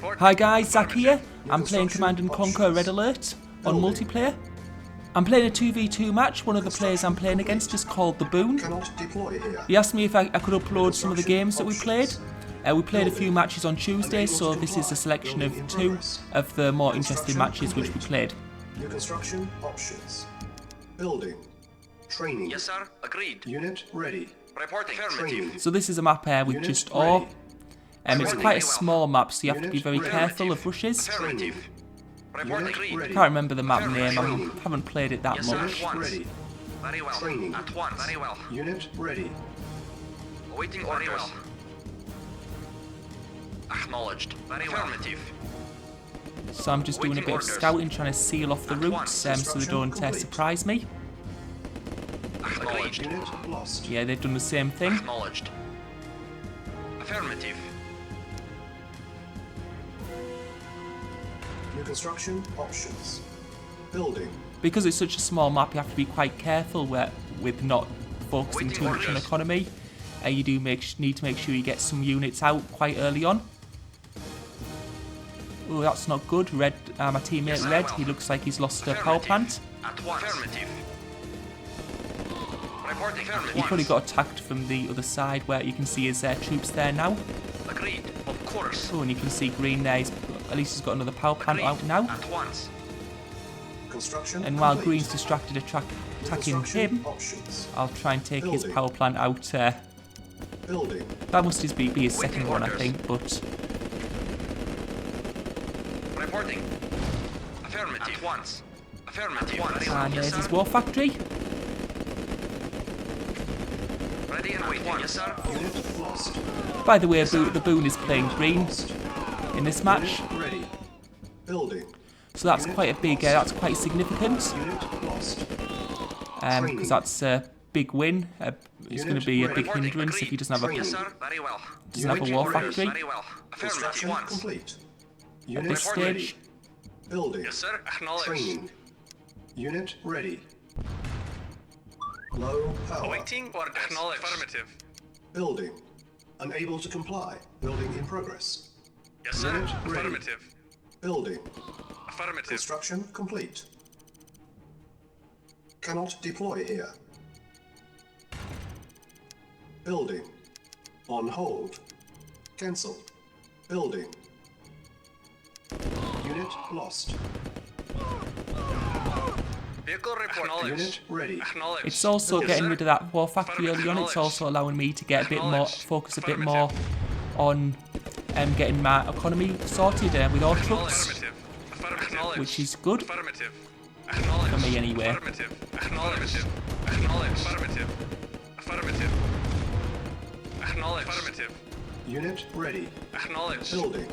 Hi guys, Zach here. I'm playing Command & Conquer Red Alert on multiplayer. I'm playing a 2v2 match. One of the players I'm playing against is called the Boon. He asked me if I could upload some of the games that we played. We played a few matches on Tuesday, so this is a selection of 2 of the more interesting matches which we played. New construction options. Building. Training. Yes, sir. Agreed. Unit ready. Reporting. Affirmative. So this is a map with just ore. It's quite a small map, so you have to be very careful of rushes. Affirmative. Reporting. Agreed. I can't remember the map name. I haven't played it that Yes, sir. much. At once. Ready. Very well. Training. At once. Very well. Unit ready. Awaiting orders. Very well. Acknowledged. Very well. Affirmative. So I'm just doing a bit of scouting, trying to seal off the routes so they don't surprise me. Acknowledged. Unit lost. Yeah, they've done the same thing. Acknowledged. Affirmative. New construction options. Building. Because it's such a small map, you have to be quite careful with not focusing too much on economy. You do need to make sure you get some units out quite early on. Oh, that's not good. Red, my teammate Red, he looks like he's lost a power plant. At once. Affirmative. Reporting. He Affirmative. probably got attacked from the other side where you can see his troops there now. Agreed. Of course. Oh, and you can see Green there. At least he's got another power plant out now. At once. Construction And while complete. Green's distracted attacking him, Options. I'll try and take his power plant out. Building. That must just be his second one, I think, but... Reporting. Affirmative. At once. Affirmative. At And once. there's his war factory. Ready and waiting. Yes, sir. Unit lost. By the way, the Boon is playing green in this match, Unit ready. Building. so that's quite a big, that's quite significant, Unit lost. because that's a big win. It's going to be a big Reporting. hindrance if he doesn't have Yes, a sir. Very well. war Orders. factory Very well. Affirmative. Construction Once. complete. at Unit this ready. stage. Building. Yes, sir. Acknowledged. Training. Unit ready. Low power. Awaiting orders. Acknowledged. Affirmative. Building. Unable to comply. Building in progress. Yes, sir. Unit ready. Affirmative. Building. Affirmative. Construction complete. Cannot deploy here. Building. On hold. Cancel. Building. Unit lost. Vehicle report. Unit ready. Acknowledged. It's also Yes, getting sir. rid of that war factory early on. It's also allowing me to get a bit more, focus a bit more on getting my economy sorted with all trucks, Affirmative. Affirmative. which is good Affirmative. for me anyway. Affirmative. Acknowledged. Acknowledged. Affirmative. Affirmative. Acknowledged. Affirmative. Unit ready. Acknowledged. Building.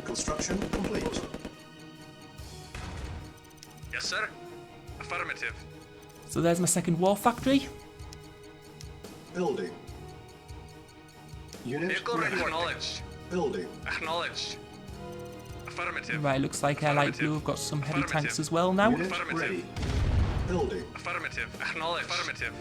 Construction complete. Yes, sir. Affirmative. So there's my second war factory. Building. Unit Vehicle ready. acknowledged. Building. Acknowledged. Affirmative. Right, looks like light blue have got some heavy tanks as well now. Unit Affirmative. ready. Building. Affirmative. Acknowledged. Affirmative.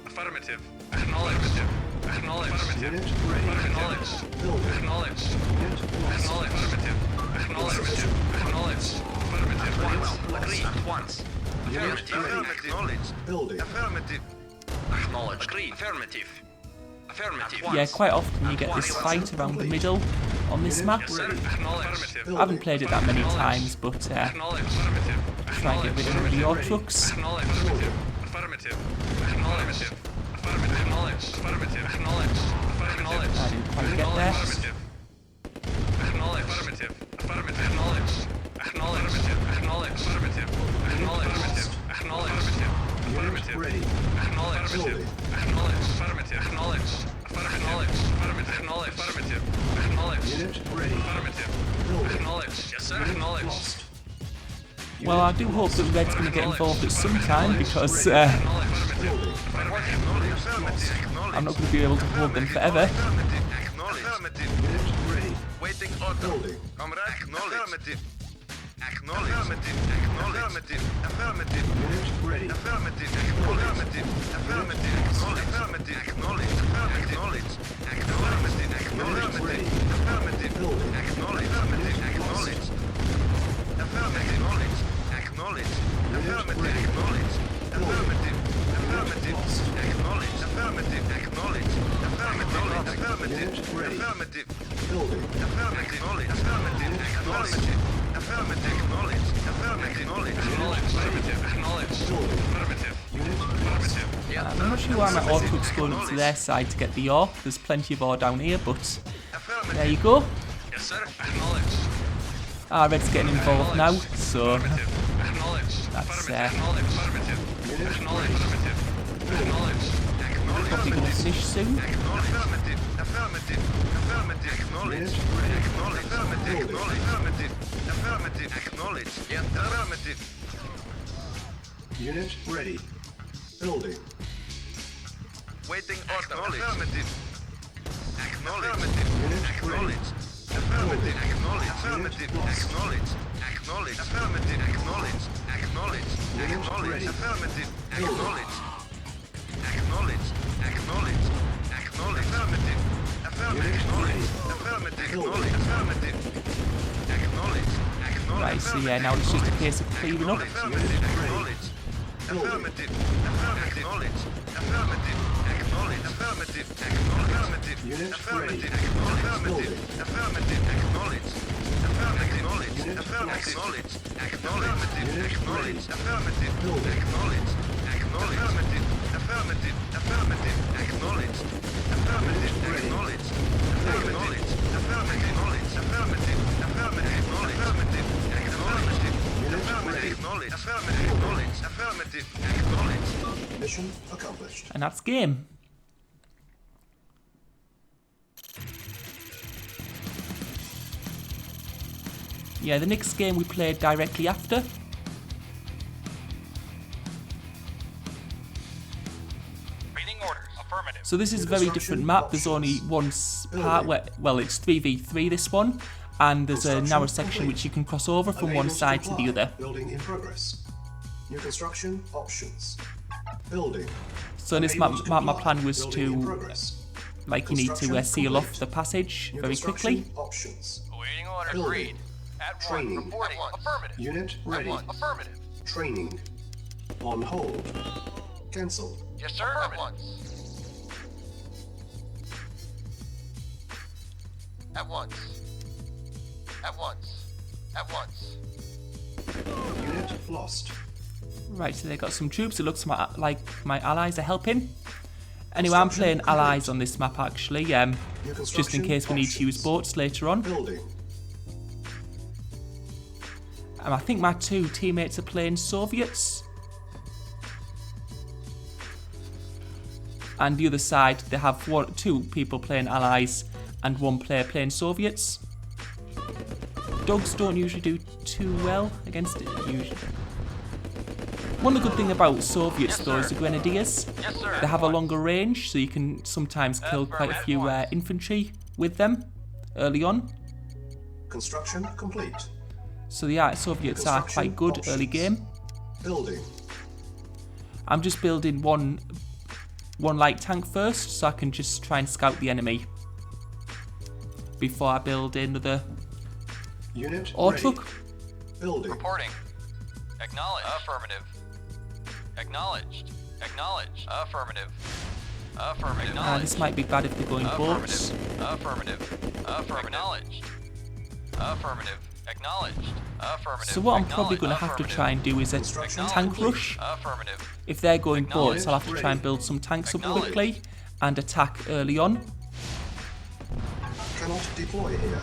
Affirmative. Acknowledged. Acknowledged. Unit ready. Acknowledged. Building. Acknowledged. Unit lost. Acknowledged. Affirmative. Acknowledged. Acknowledged. Affirmative. Once. Agreed. At once. Unit Affirmative. ready. Acknowledged. Building. Affirmative. Acknowledged. Agreed. Affirmative. Affirmative. Yeah, quite often you get this fight around the middle on this map. Yes, sir. Acknowledged. I haven't played it that many times, but Acknowledged. Affirmative. try and get rid of the ore trucks. Acknowledged. Affirmative. Acknowledged. Affirmative. Acknowledged. Affirmative. Acknowledged. Acknowledged. I didn't quite get there. Affirmative. Acknowledged. Affirmative. Affirmative. Acknowledged. Acknowledged. Acknowledged. Affirmative. Acknowledged. Acknowledged. Unit Affirmative. ready. Acknowledged. Building. Acknowledged. Affirmative. Acknowledged. Acknowledged. Affirmative. Acknowledged. Affirmative. Acknowledged. Unit ready. Affirmative. Building. Acknowledged. Yes, sir. Unit Acknowledged. lost. Well, I do hope that Red's going to get involved at some time because Building. I'm not going to be able to hold them forever. Unit ready. Waiting order. Building. Comrade, affirmative. Acknowledge. Affirmative. Affirmative. Unit ready. Affirmative. Affirmative. Affirmative. Affirmative. Acknowledge. Acknowledge. Acknowledge. Affirmative. Acknowledge. Unit ready. Affirmative. Building. Acknowledge. Affirmative. Affirmative. Affirmative. Acknowledged. Affirmative. Acknowledged. Affirmative. Acknowledged. Affirmative. Affirmative. I'm not sure why my ore truck's going up to their side to get the ore. There's plenty of ore down here, but there you go. Yes, sir. Acknowledged. Red's getting involved now, so Affirmative. Acknowledged. that's Acknowledged. Affirmative. Acknowledged. Affirmative. Acknowledged. probably going to finish soon. Affirmative. Affirmative. Affirmative. Acknowledged. Acknowledged. Affirmative. Affirmative. Affirmative. Acknowledged. Yes. Affirmative. Unit ready. Building. Waiting order. Affirmative. Acknowledged. Acknowledged. Affirmative. Acknowledged. Affirmative. Acknowledged. Acknowledged. Affirmative. Acknowledged. Acknowledged. Acknowledged. Affirmative. Acknowledged. Acknowledged. Acknowledged. Acknowledged. Affirmative. Affirmative. Acknowledged. Affirmative. Acknowledged. Affirmative. Acknowledged. Acknowledged. Right, so yeah, now it's just a case of clearing up. Affirmative. Acknowledged. Affirmative. Affirmative. Acknowledged. Affirmative. Acknowledged. Affirmative. Affirmative. Unit ready. Affirmative. Affirmative. Building. Affirmative. Acknowledged. Affirmative. Acknowledged. Affirmative. Acknowledged. Acknowledged. Affirmative. Building. Acknowledged. Acknowledged. Affirmative. Affirmative. Acknowledged. Affirmative. Acknowledged. Acknowledged. Affirmative. Acknowledged. Affirmative. Affirmative. Acknowledged. Affirmative. Acknowledged. Affirmative. Acknowledged. Affirmative. Acknowledged. Affirmative. Acknowledged. Mission accomplished. And that's game. Yeah, the next game we played directly after. Reading orders. Affirmative. So this is a very different map. There's only one part where, well, it's 3v3 this one, and there's a narrow section which you can cross over from one side to the other. Building in progress. New construction options. Building. So in this map, my plan was Building in to, progress. like, you need to seal off the passage New very quickly. construction options. Awaiting orders. Building. Read. At one. Training. Reporting. Affirmative. Unit At ready. one. Affirmative. Training. On hold. Cancel. Yes, sir. At once. At once. At once. At once. Unit lost. Right, so they got some troops. It looks like my allies are helping. Anyway, I'm playing allies on this map actually, just in case we need to use boats later on. Building. I think my two teammates are playing Soviets. And the other side, they have two people playing allies and one player playing Soviets. Dogs don't usually do too well against it, usually. One good thing about Soviets though is the Grenadiers. Yes, sir. They have a longer range, so you can sometimes kill quite a few infantry with them early on. Construction complete. So the Soviets are quite good early game. Building. I'm just building one light tank first, so I can just try and scout the enemy before I build another Unit ore ready. truck. Building. Reporting. Acknowledged. Affirmative. Acknowledged. Acknowledged. Affirmative. Affirmative. This might be bad if they're going boats. Affirmative. Affirmative. Acknowledged. Affirmative. Acknowledged. Affirmative. So what I'm probably going to have to try and do is a tank rush. Affirmative. If they're going boats, I'll have to try and build some tanks up quickly and attack early on. Cannot deploy here.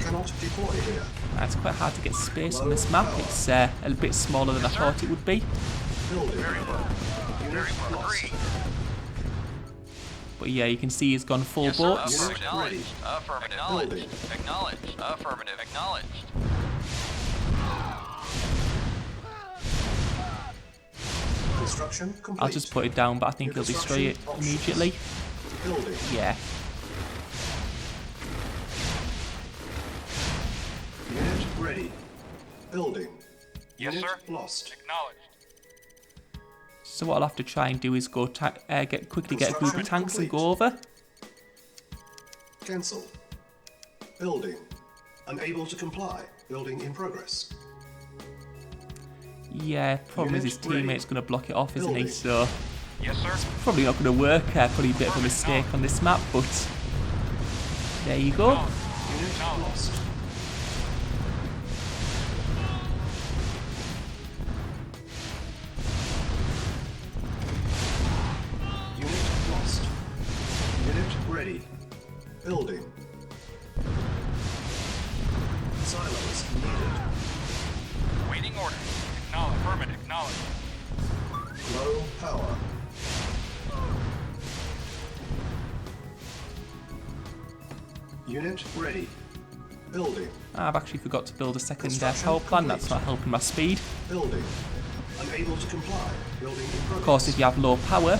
Cannot deploy here. It's quite hard to get space on this map. It's a bit smaller than I thought it would be. Building. Unit lost. But yeah, you can see he's gone full Yes, sir. boats. Unit ready. Acknowledged. Affirmative. Building. Acknowledged. Affirmative. Acknowledged. Construction complete. I'll just put it down, but I think he'll destroy it immediately. Building. Yeah. Unit ready. Building. Yes, Unit sir. lost. Acknowledged. So what I'll have to try and do is go quickly get a group of tanks and go over. Cancel. Building. Unable to comply. Building in progress. Yeah, problem is his teammate's going to block it off, isn't he? Building. So Yes, sir. probably not going to work. Probably a bit of a mistake on this map, but there you go. Unit lost. Unit lost. Unit ready. Building. Silos needed. Waiting order. Acknowledge. Affirmative. Acknowledge. Low power. Unit ready. Building. I've actually forgot to build a second power plant. That's not helping my speed. Building. Unable to comply. Building in progress. Of course, if you have low power,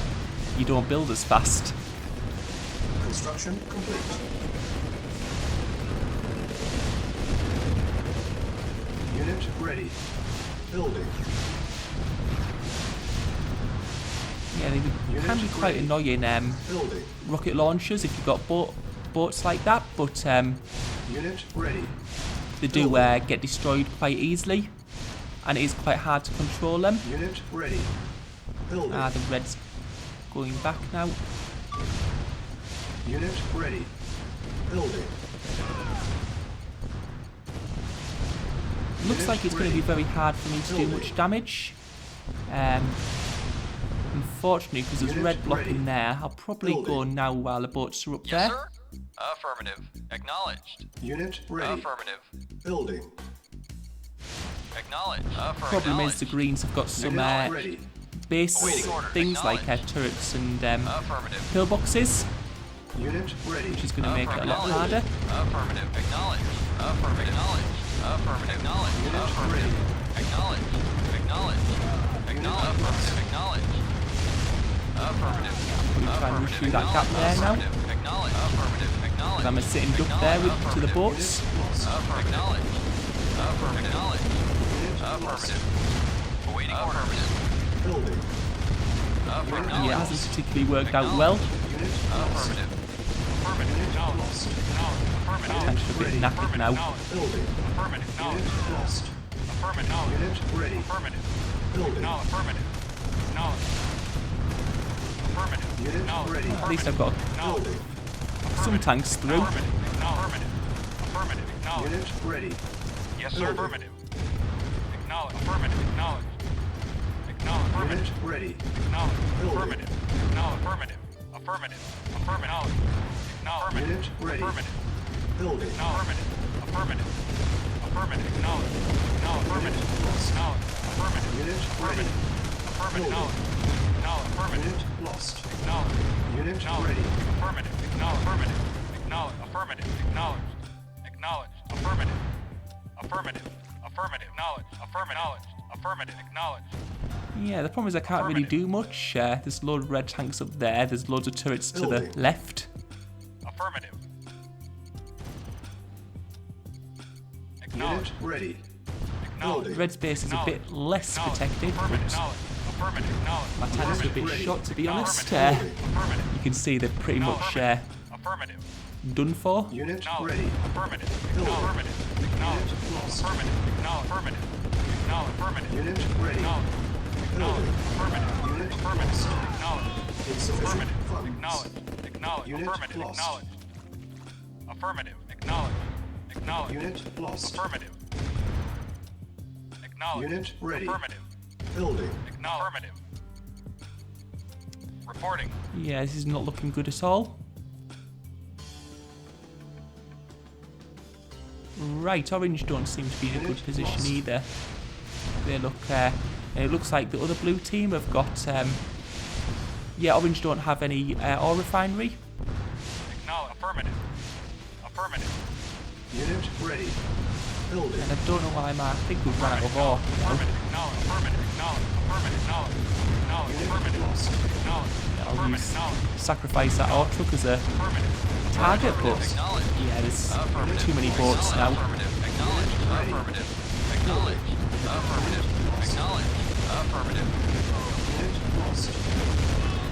you don't build as fast. Construction complete. Unit ready. Building. Yeah, they can be quite annoying Building. rocket launchers if you've got boats like that, but Unit ready. they do get destroyed quite easily, and it is quite hard to control them. Unit ready. Building. The red's going back now. Unit ready. Building. Looks like it's going to be very hard for me to do much damage. Unfortunately, because there's red blocking there, I'll probably go now while the boats are up there. Yes, sir. Affirmative. Acknowledged. Unit ready. Affirmative. Building. Acknowledged. Affirmative. Problem is the greens have got some Unit ready. base Awaiting orders. things like turrets and Affirmative. pillboxes, Unit ready. which is going to make it a lot harder. Affirmative. Acknowledged. Affirmative. Acknowledged. Affirmative. Acknowledged. Affirmative. Acknowledged. Acknowledged. Acknowledged. Affirmative. Acknowledged. Affirmative. We'll try and rush through that gap there now. Acknowledged. Affirmative. Acknowledged. I'm a sitting duck there to the boats. Affirmative. Acknowledged. Affirmative. Acknowledged. Affirmative. Awaiting orders. Building. Affirmative. Yeah, it hasn't particularly worked out well. Unit lost. Affirmative. Affirmative. Lost. I'm just a bit knackered now. Building. Affirmative. Unit lost. Affirmative. Unit ready. Affirmative. Building. Affirmative. Acknowledged. Affirmative. Unit ready. At least I've got Building. some tanks through. Affirmative. Affirmative. Acknowledged. Unit ready. Yes, sir. Building. Affirmative. Acknowledged. Affirmative. Acknowledged. Acknowledged. Unit Affirmative. ready. Acknowledged. Building. Affirmative. Acknowledged. Affirmative. Affirmative. Affirmative. Acknowledged. Unit ready. Affirmative. Building. Affirmative. Affirmative. Affirmative. Acknowledged. Affirmative. Acknowledged. Affirmative. Unit ready. Affirmative. Acknowledged. Affirmative. Unit lost. Acknowledged. Unit Acknowledged. ready. Affirmative. Acknowledged. Affirmative. Acknowledged. Affirmative. Acknowledged. Acknowledged. Affirmative. Affirmative. Affirmative. Acknowledged. Affirmative. Affirmative. Acknowledged. Yeah, the problem is I can't really do much. There's a load of red tanks up there. There's loads of turrets to the Building. left. Affirmative. Unit Acknowledged. ready. Acknowledged. Building. Red's base is a bit less protected, Affirmative. but Acknowledged. Affirmative. Acknowledged. my tanks are a bit Ready. shot, to be honest. Affirmative. You can see they're pretty much Affirmative. done for. Unit Acknowledged. ready. Affirmative. Building. Affirmative. Acknowledged. Unit lost. Affirmative. Acknowledged. Affirmative. Acknowledged. Affirmative. Unit ready. Acknowledged. Building. Affirmative. Unit Affirmative. lost. Acknowledged. Insufficient Affirmative. funds. Acknowledged. Acknowledged. Unit Affirmative. lost. Acknowledged. Affirmative. Acknowledged. Acknowledged. Unit lost. Affirmative. Acknowledged. Unit ready. Affirmative. Building. Acknowledged. Affirmative. Reporting. Yeah, this is not looking good at all. Right, orange don't seem to be in a good position either. They look. It looks like the other blue team have got. Yeah, orange don't have any ore refinery. Acknowledged. Affirmative. Affirmative. Unit ready. Building. And I don't know why I think we've run out of ore. Affirmative. Acknowledged. Affirmative. Acknowledged. Affirmative. Acknowledged. Acknowledged. Unit Affirmative. lost. Acknowledged. I'll Affirmative. use Acknowledged. sacrifice that ore truck as a Affirmative. target, but Acknowledged. yeah, there's too many boats now. Affirmative. Acknowledged. Affirmative. Acknowledged. Affirmative. Acknowledged. Affirmative. Unit lost.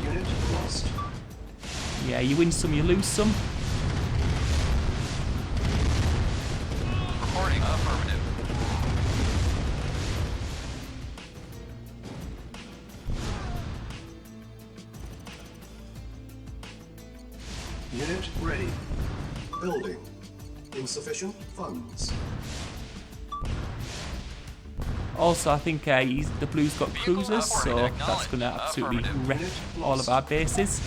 Unit lost. Yeah, you win some, you lose some. Reporting. Affirmative. Unit ready. Building. Insufficient funds. Also, I think the Blues got cruisers, so that's going to absolutely wreck all of our bases.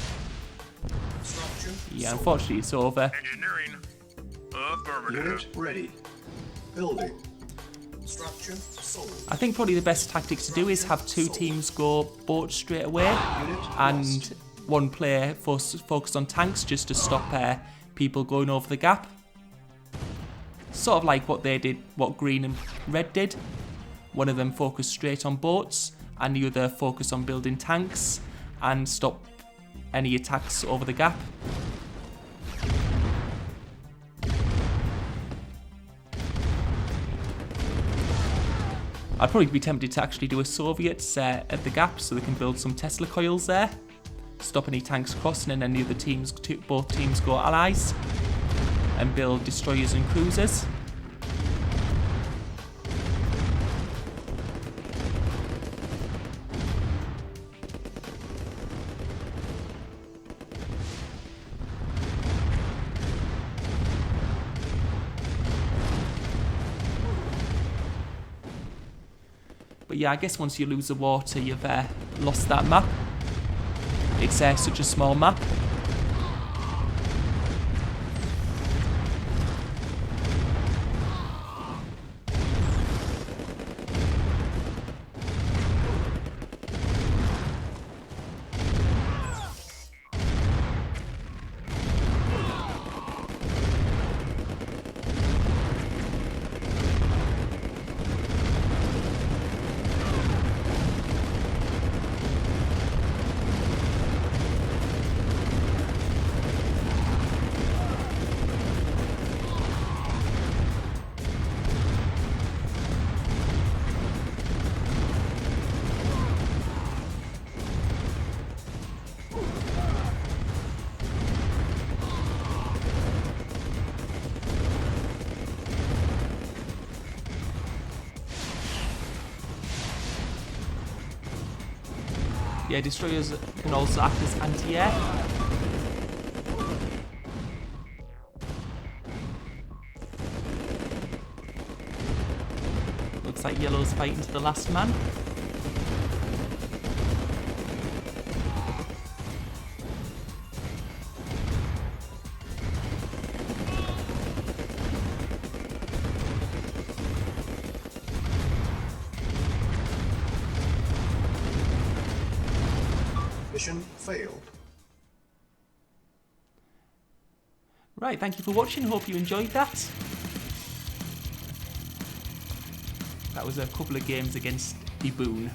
Structure Yeah, sold. unfortunately it's over. Engineering. Affirmative. Unit ready. Building. Structure sold. I think probably the best tactic to do is have 2 teams go boat straight away and one player focus on tanks just to stop people going over the gap. Sort of like what they did, what green and red did. One of them focused straight on boats and the other focused on building tanks and stop any attacks over the gap. I'd probably be tempted to actually do a Soviets at the gap so they can build some Tesla coils there, stop any tanks crossing, and then the other teams, both teams go allies and build destroyers and cruisers. But yeah, I guess once you lose the water, you've lost that map. It's such a small map. Yeah, destroyers can also act as anti-air. Looks like yellow's fighting to the last man. Mission failed. Right, thank you for watching. Hope you enjoyed that. That was a couple of games against the Boon.